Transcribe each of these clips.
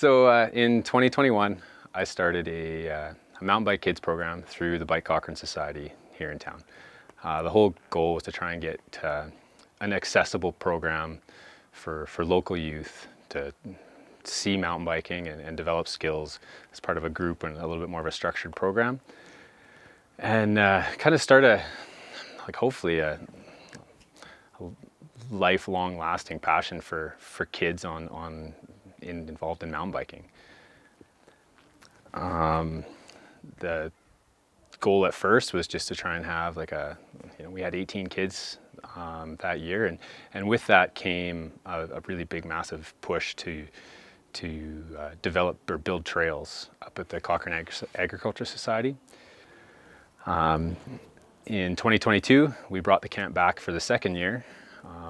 In 2021, I started a mountain bike kids program through the Cochrane Society here in town. The whole goal was to try and get an accessible program for local youth to see mountain biking and develop skills as part of a group and a little bit more of a structured program. And kind of start hopefully a lifelong lasting passion for kids involved in mountain biking. The goal at first was just to try and have we had 18 kids that year, and with that came a really big, massive push to develop or build trails up at the Cochrane Agriculture Society. In 2022, we brought the camp back for the second year.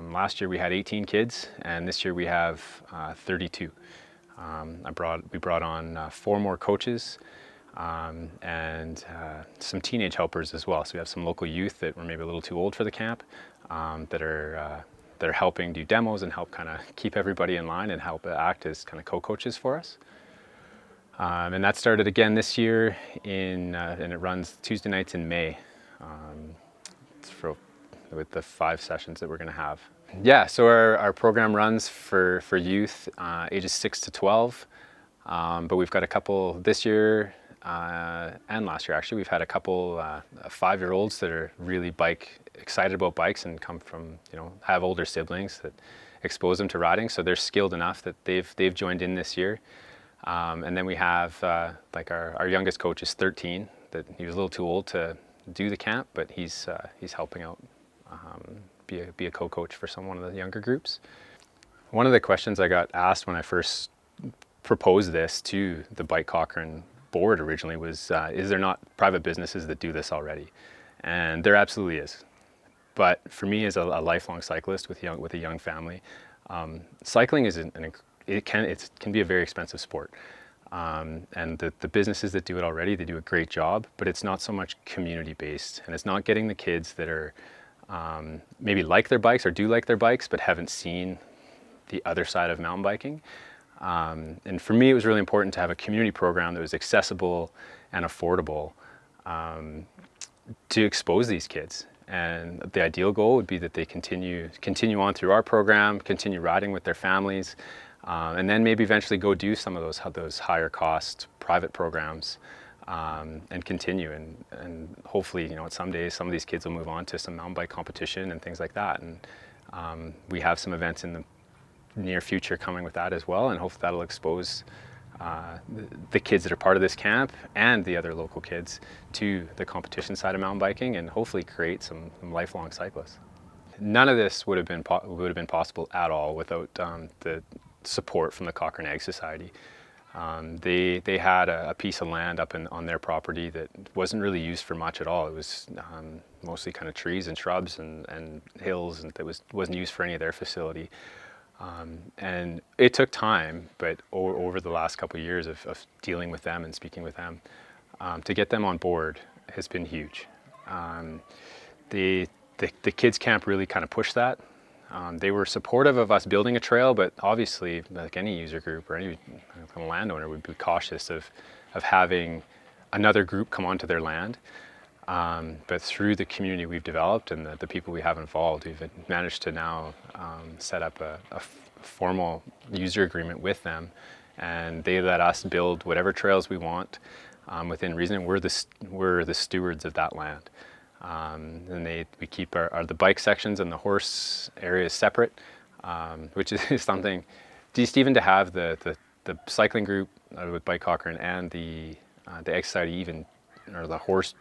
Last year we had 18 kids, and this year we have 32. We brought on 4 more coaches and some teenage helpers as well. So we have some local youth that were maybe a little too old for the camp that are helping do demos and help kind of keep everybody in line and help act as kind of co-coaches for us. And that started again this year and it runs Tuesday nights in May with the 5 sessions that we're going to have. Yeah, so our program runs for youth ages 6 to 12, but we've got a couple this year and last year actually. We've had a couple 5-year-olds that are really excited about bikes and come from, have older siblings that expose them to riding, so they're skilled enough that they've joined in this year. And then we have our youngest coach is 13, that he was a little too old to do the camp, but he's helping out, be a co-coach for one of the younger groups. One of the questions I got asked when I first proposed this to the Cochrane board originally was, is there not private businesses that do this already? And there absolutely is. But for me, as a lifelong cyclist with a young family, cycling is it can be a very expensive sport. And the businesses that do it already, they do a great job, but it's not so much community based, and it's not getting the kids that are maybe like their bikes or do like their bikes but haven't seen the other side of mountain biking. And for me, it was really important to have a community program that was accessible and affordable to expose these kids. And the ideal goal would be that they continue on through our program, continue riding with their families, and then maybe eventually go do some of those higher cost private programs and continue. And hopefully, someday some of these kids will move on to some mountain bike competition and things like that. And we have some events in the near future coming with that as well, and hopefully that'll expose the kids that are part of this camp and the other local kids to the competition side of mountain biking, and hopefully create some lifelong cyclists. None of this would have been possible at all without the support from the Cochrane Ag Society. They had a piece of land up on their property that wasn't really used for much at all. It was mostly kind of trees and shrubs and hills, and that wasn't used for any of their facility. And it took time, but over the last couple of years of dealing with them and speaking with them, to get them on board has been huge. The kids camp really kind of pushed that. They were supportive of us building a trail, but obviously, like any user group or any kind of landowner, would be cautious of having another group come onto their land. But through the community we've developed and the people we have involved, we've managed to now set up a formal user agreement with them, and they let us build whatever trails we want within reason. We're the stewards of that land. And we keep the bike sections and the horse areas separate, which is something, just even to have the cycling group with Cochrane and the Ag Society, even, or the horse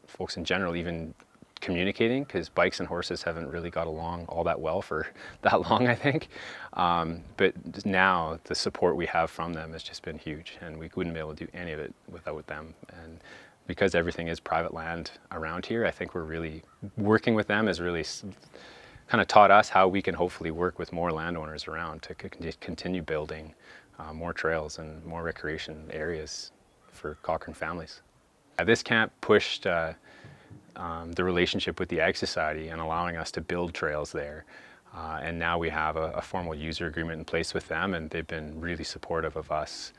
folks in general, even communicating, because bikes and horses haven't really got along all that well for that long, I think. But now the support we have from them has just been huge, and we wouldn't be able to do any of it without them. And because everything is private land around here, I think we're really working with them has really kind of taught us how we can hopefully work with more landowners around to continue building more trails and more recreation areas for Cochrane families. This camp pushed the relationship with the Ag Society and allowing us to build trails there. And now we have a formal user agreement in place with them, and they've been really supportive of us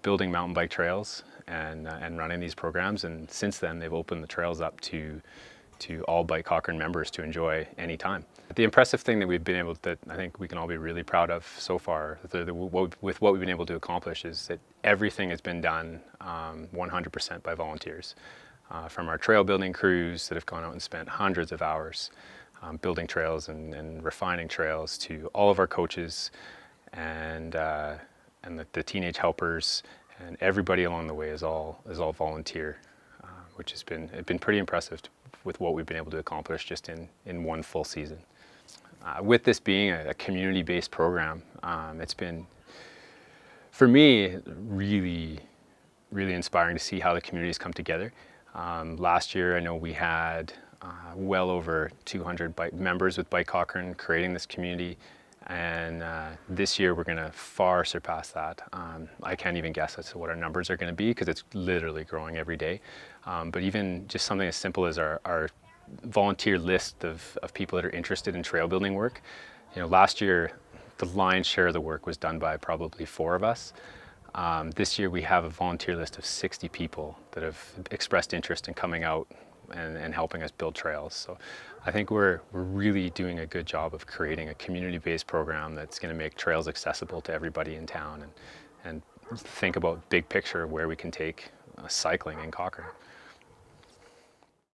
building mountain bike trails and running these programs. And since then, they've opened the trails up to all Bike Cochrane members to enjoy anytime. The impressive thing that we've been able, that I think we can all be really proud of so far, with what we've been able to accomplish, is that everything has been done 100% by volunteers. From our trail building crews that have gone out and spent hundreds of hours building trails and refining trails, to all of our coaches and the teenage helpers, and everybody along the way is all volunteer, which has been pretty impressive with what we've been able to accomplish just in one full season. With this being a community-based program, it's been, for me, really inspiring to see how the communities come together. Last year, I know we had well over 200 members with Bike Cochrane creating this community, and this year we're going to far surpass that. I can't even guess as to what our numbers are going to be, because it's literally growing every day. But even just something as simple as our volunteer list of people that are interested in trail building work. Last year the lion's share of the work was done by probably 4 of us. This year we have a volunteer list of 60 people that have expressed interest in coming out and helping us build trails. So I think we're really doing a good job of creating a community-based program that's going to make trails accessible to everybody in town, and think about big picture where we can take cycling in Cochrane.